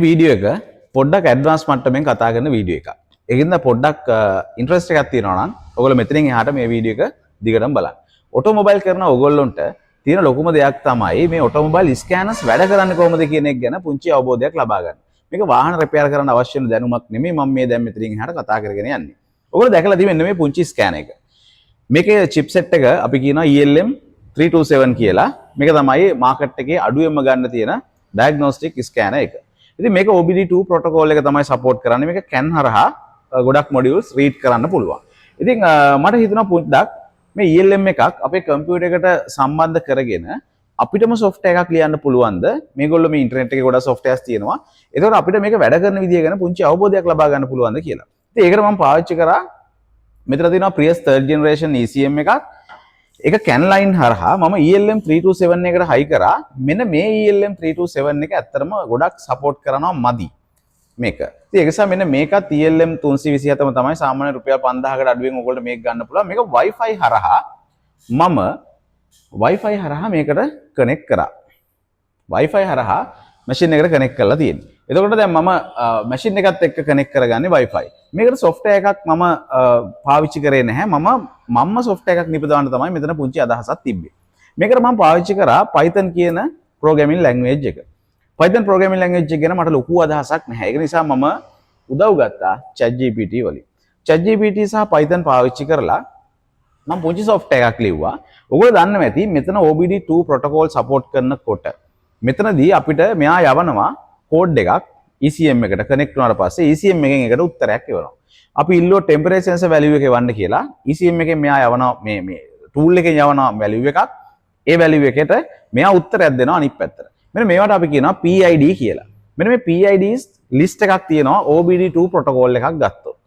Video එක පොඩ්ඩක් advance මට්ටමින් කතා කරන වීඩියෝ එකක්. ඒකින්ද පොඩ්ඩක් ඉන්ට්‍රස්ට් එකක් තියෙනවා නම් ඔයගොල්ලෝ මෙතනින් එහාට මේ වීඩියෝ එක දිගටම බලන්න. ඔටෝමොබයිල් කරන ඔයගොල්ලොන්ට තියෙන ලොකුම දෙයක් තමයි මේ ඔටෝමොබයිල් ස්කෑනර්ස් වැඩ කරන්නේ කොහොමද කියන එක ගැන පුංචි අවබෝධයක් ලබා ගන්න. මේක වාහන රිපෙයාර් කරන්න අවශ්‍ය වෙන දැනුමක් නෙමෙයි මම මේ දැන් මෙතනින් එහාට කතා කරගෙන යන්නේ. ඔයගොල්ලෝ දැකලා තියෙන්නේ මේ පුංචි ස්කෑනර් එක. මේකේ චිප්සෙට් එක අපි කියනවා ELM 327 කියලා. මේක තමයි මාකට් එකේ අඩුවෙන්ම ගන්න තියෙන ඩයග්නොස්ටික් ස්කෑනර් එක. ඉතින් මේක OBD2 ප්‍රොටෝකෝල් එක තමයි සපෝට් කරන්නේ. මේක CAN හරහා ගොඩක් මොඩියුල්ස් රීඩ් කරන්න පුළුවන්. ඉතින් මට හිතුණා පොඩ්ඩක් මේ ELM එකක් අපේ කම්පියුටර් එකට සම්බන්ධ කරගෙන අපිටම software එකක් ලියන්න පුළුවන්ද? මේගොල්ලෝ මේ ඉන්ටර්නෙට් එකේ ගොඩක් softwares තියෙනවා. ඒතකොට අපිට මේක වැඩ කරන විදිය ගැන පුංචි අවබෝධයක් ලබා ගන්න පුළුවන්ද කියලා. ඉතින් ඒකට මම පාවිච්චි කරා මෙතන තියෙනවා Prius 3rd generation ECM එකක්. ඒක CAN line හරහා මම ELM 327 එකට හයි කරා. මෙන්න මේ ELM 327 එක ඇත්තටම ගොඩක් සපෝට් කරනවා මදි මේක. ඉතින් ඒ නිසා මෙන්න මේකත් ELM 327ම තමයි සාමාන්‍ය රුපියල් 5000කට අඩුවෙන් ඔයගොල්ලෝ මේක ගන්න පුළුවන්. මේක Wi-Fi හරහා මම Wi-Fi හරහා මේකට කනෙක්ට් කරා. Wi-Fi හරහා මැෂින් එකට කනෙක්ට් කරලා තියෙනවා. එතකොට දැන් මම මැෂින් එකත් එක්ක කනෙක්ට් කරගන්නේ Wi-Fi. මේකට software එකක් මම පාවිච්චි කරේ නැහැ. මම software එකක් නිපදවන්න තමයි මෙතන පුංචි අදහසක් තිබ්බේ. මේකට මම පාවිච්චි කරා Python කියන programming language එක. Python programming language එක ගැන මට ලොකු අදහසක් නැහැ. ඒක නිසා මම උදව් ගත්තා ChatGPT වලින්. ChatGPT සහ Python පාවිච්චි කරලා මම පුංචි software එකක් ලිව්වා. ඔයගොල්ලෝ දන්නවා ඇති මෙතන OBD2 protocol support කරනකොට මෙතනදී අපිට මෙයා යවනවා කෝඩ් එකක් ECM එකට කනෙක්ට් වුණාට පස්සේ ECM එකෙන් එකට උත්තරයක් එවනවා. අපි ඉල්ලුවා temperature sensor value එක එවන්න කියලා. ECM එකෙන් මෙයා යවනවා මේ tool එකෙන් යවනවා value එකක්. ඒ value එකට මෙයා උත්තරයක් දෙනවා අනිත් පැත්තට. මෙන්න මේවට අපි කියනවා PID කියලා. මෙන්න මේ PIDs list එකක් තියෙනවා OBD2 protocol එකක් ගත්තොත්.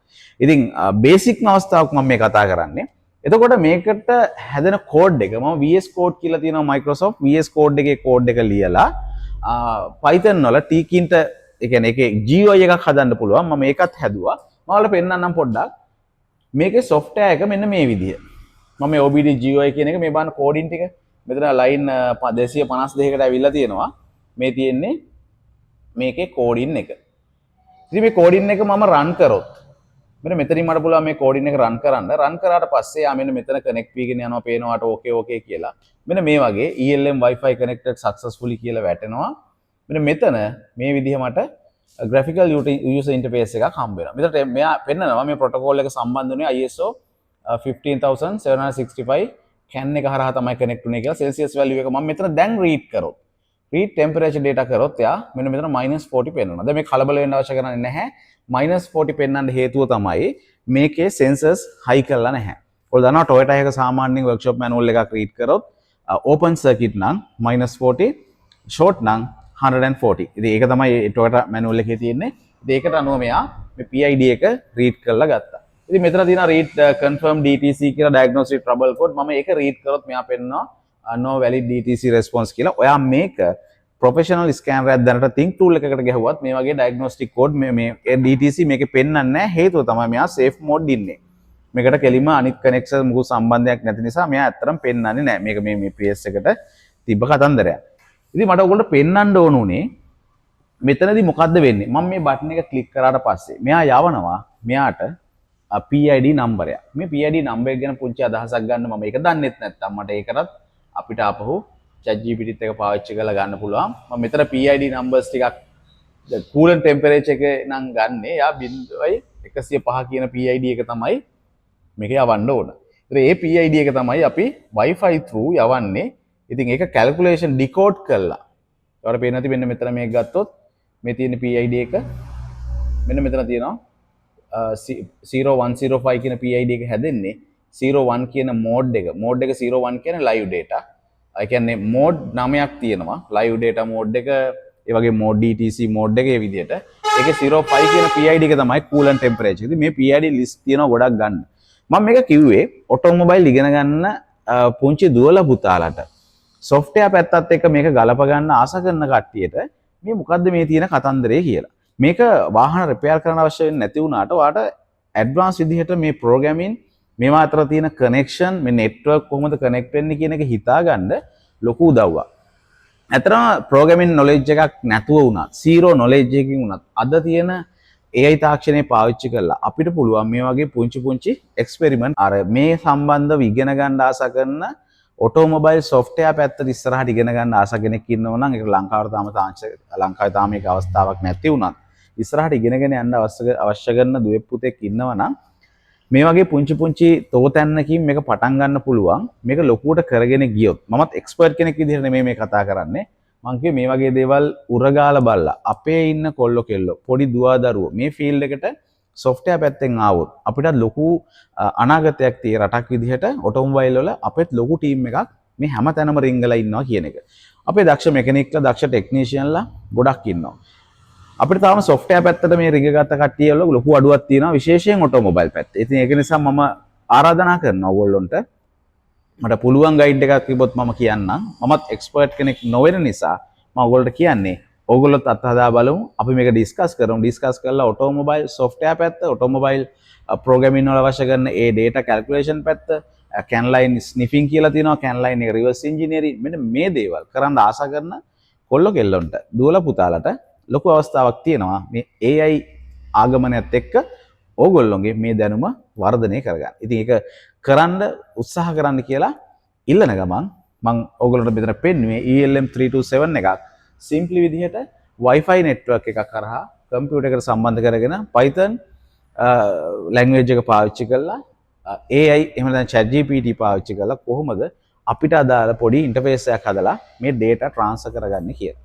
ඉතින් basic අවස්ථාවක් මම මේ කතා කරන්නේ. එතකොට මේකට හැදෙන කෝඩ් එක මම VS Code කියලා තියෙනවා Microsoft VS Code එකේ කෝඩ් එක ලියලා Python වල Tkinට ඒ කියන්නේ ඒකේ GUI එකක් හදන්න පුළුවන් මම ඒකත් හැදුවා මම ඔයාලට පෙන්නන්නම් පොඩ්ඩක් මේකේ software එක මෙන්න මේ විදිය මම මේ OBD GUI කියන එක මේ බලන්න කෝඩින් ටික මෙතන line 252කට ඇවිල්ලා තියෙනවා මේ තියෙන්නේ මේකේ කෝඩින් එක ඉතින් මේ කෝඩින් එක මම run කරොත් මෙන්න මෙතනින් මට පුළුවන් මේ කෝඩින් එක run කරන්න run කරාට පස්සේ ආ මෙන්න මෙතන connect වීගෙන යනවා පේනවාට okay කියලා මෙන්න මේ වගේ ELM Wi-Fi connected successfully කියලා වැටෙනවා මෙන්න මෙතන මේ විදිහ මට graphical user interface එකක් හම්බ වෙනවා මෙතන මෙයා පෙන්නනවා මේ protocol එක සම්බන්ධ වුණේ ISO 15765 CAN එක හරහා තමයි connect වුනේ කියලා celsius value එක මම මෙතන දැන් read කරොත් read temperature data කරොත් එයා මෙන්න මෙතන -40 පෙන්නනවා දැන් මේ කලබල වෙන්න අවශ්‍ය කරන්නේ නැහැ -40 පෙන්වන්න හේතුව තමයි මේකේ sensors high කරලා නැහැ. ඔයාලා දන්නවා Toyota එක සාමාන්‍යයෙන් workshop manual එකක් read කරොත් open circuit නම් -40 short නම් 140. ඉතින් ඒක තමයි Toyota manual එකේ තියෙන්නේ. ඉතින් ඒකට අනුව මෙයා මේ PID එක read කරලා ගත්තා. ඉතින් මෙතන තියෙනවා read confirm DTC කියලා diagnostic trouble code. මම ඒක read කරොත් මෙයා පෙන්නනවා no valid DTC response කියලා. ඔයා මේක professional scanner එකක් දැනට think tool එකකට ගැහුවත් මේ වගේ diagnostic code මේ DTC මේකේ පෙන්වන්නේ නැහැ හේතුව තමයි මෙයා safe mode ඉන්නේ මේකට කෙලිම අනිත් connection මුකුත් සම්බන්ධයක් නැති නිසා මෙයා ඇත්තටම පෙන්වන්නේ නැහැ මේක මේ PS එකට තිබ්බ කතන්දරයක් ඉතින් මට ඔයගොල්ලෝ පෙන්වන්න ඕන උනේ මෙතනදී මොකද්ද වෙන්නේ මම මේ බටන් එක ක්ලික් කරාට පස්සේ මෙයා යවනවා මෙයාට PID number එක මේ PID number එක ගැන පුංචි අදහසක් ගන්න මම ඒක දන්නෙත් නැත්තම් මට ඒකටත් අපිට ආපහු ChatGPT එක පාවිච්චි කරලා ගන්න පුළුවන්. මම මෙතන PID numbers ටිකක් coolant temperature එක නම් ගන්නෙ. යා 0.105 කියන PID එක තමයි මේක යවන්න ඕන. ඒතර ඒ PID එක තමයි අපි Wi-Fi through යවන්නේ. ඉතින් ඒක calculation decode කරලා. ඔයාලට පේන්නේ නැති මෙන්න මෙතන මේක ගත්තොත් මේ තියෙන PID එක මෙන්න මෙතන තියෙනවා 0105 කියන PID එක හැදෙන්නේ 01 කියන mode එක. mode එක 01 කියන්නේ live data. ඒ කියන්නේ mode 9ක් තියෙනවා live data mode එක ඒ වගේ mode DTC mode එක ඒ විදිහට ඒකේ 05 කියන PID එක තමයි coolant temperature. ඉතින් මේ PID list තියෙනවා ගොඩක් ගන්න. මම මේක කිව්වේ automobile ඉගෙන ගන්න පුංචි දුවල පුතාලට software පැත්තත් එක්ක මේක ගලප ගන්න ආස කරන කට්ටියට මේ මොකද්ද මේ තියෙන කතන්දරේ කියලා. මේක වාහන රිපෙයාර් කරන්න අවශ්‍ය වෙන්නේ නැති වුණාට ඔයාලට ඇඩ්වාන්ස් විදිහට මේ programming මේවා අතර තියෙන connection මේ network කොහොමද connect වෙන්නේ කියන එක හිතාගන්න ලොකු උදව්වක්. ඇතරම ප්‍රෝගමින් නොලෙජ් එකක් නැතුව වුණත් සීරෝ නොලෙජ් එකකින් වුණත් අද තියෙන AI තාක්ෂණය පාවිච්චි කරලා අපිට පුළුවන් මේ වගේ පුංචි එක්ස්පෙරිමන්ට් අර මේ සම්බන්ධව ඉගෙන ගන්න ආස කරන ඔටෝමොබයිල් සොෆ්ට්වෙයාර් පැත්තට ඉස්සරහට ඉගෙන ගන්න ආස කෙනෙක් ඉන්නව නම් ඒක ලංකාවේ තාම මේක අවස්ථාවක් නැති වුණත් ඉස්සරහට ඉගෙනගෙන යන්න අවශ්‍ය කරන දුවේ පුතෙක් ඉන්නවා නම් මේ වගේ පුංචි තෝතැන්නකින් මේක පටන් ගන්න පුළුවන්. මේක ලොකුවට කරගෙන ගියොත් මමත් එක්ස්පර්ට් කෙනෙක් විදිහට නෙමෙයි මේ කතා කරන්නේ. මං කිය මේ වගේ දේවල් උරගාලා බලලා අපේ ඉන්න කොල්ලෝ කෙල්ලෝ පොඩි දුවා දරුවෝ මේ ෆීල්ඩ් එකට සොෆ්ට්වෙයාර් පැත්තෙන් ආවොත් අපිට ලොකු අනාගතයක් තියෙන රටක් විදිහට ඔටෝමොබයිල් වල අපෙත් ලොකු ටීම් එකක් මේ හැම තැනම රිංගලා ඉන්නවා කියන එක. අපේ දක්ෂ මෙකැනික්ලා දක්ෂ ටෙක්නීෂියන්ලා ගොඩක් ඉන්නවා. අපිට තාම සොෆ්ට්වෙයාර් පැත්තට මේ රිංගගත්ත කට්ටිය වල ලොකු අඩුවක් තියෙනවා විශේෂයෙන් ඔටෝමොබයිල් පැත්තේ. ඉතින් ඒක නිසා මම ආරාධනා කරනවා ඕගොල්ලොන්ට මට පුළුවන් ගයිඩ් එකක් තිබොත් මම කියන්නම්. මමත් එක්ස්පර්ට් කෙනෙක් නොවෙන නිසා මම ඕගොල්ලන්ට කියන්නේ ඕගොල්ලොත් අත්හදා බලමු. අපි මේක ඩිස්කස් කරමු. ඩිස්කස් කරලා ඔටෝමොබයිල් සොෆ්ට්වෙයාර් පැත්ත, ඔටෝමොබයිල් ප්‍රෝග්‍රෑමින් වල අවශ්‍ය කරන ඒ ඩේටා කැල්කියුලේෂන් පැත්ත, කැන්ලයින් ස්නිෆින් කියලා තියෙනවා, කැන්ලයින් එක රිවර්ස් ඉන්ජිනියරින් මෙන්න මේ දේවල් කරන්න ආස කරන කොල්ලෝ කෙල්ලොන්ට දුවලා පුතාලට ලොකු අවස්ථාවක් තියෙනවා මේ AI ආගමනයත් එක්ක ඕගොල්ලොන්ගේ මේ දැනුම වර්ධනය කරගන්න. ඉතින් ඒක කරන්න උත්සාහ කරන්න කියලා ඉල්ලන ගමන් මම ඕගොල්ලන්ට මෙතන පෙන්නුවේ ELM 327 එකක් සිම්ප්ලි විදිහට Wi-Fi network එකක් කරහා කම්පියුටර් එකට සම්බන්ධ කරගෙන Python language එක පාවිච්චි කරලා AI එහෙම නැත්නම් ChatGPT පාවිච්චි කරලා කොහොමද අපිට අදාළ පොඩි ඉන්ටර්ෆේස් එකක් හදලා මේ data transfer කරගන්නේ කියලා.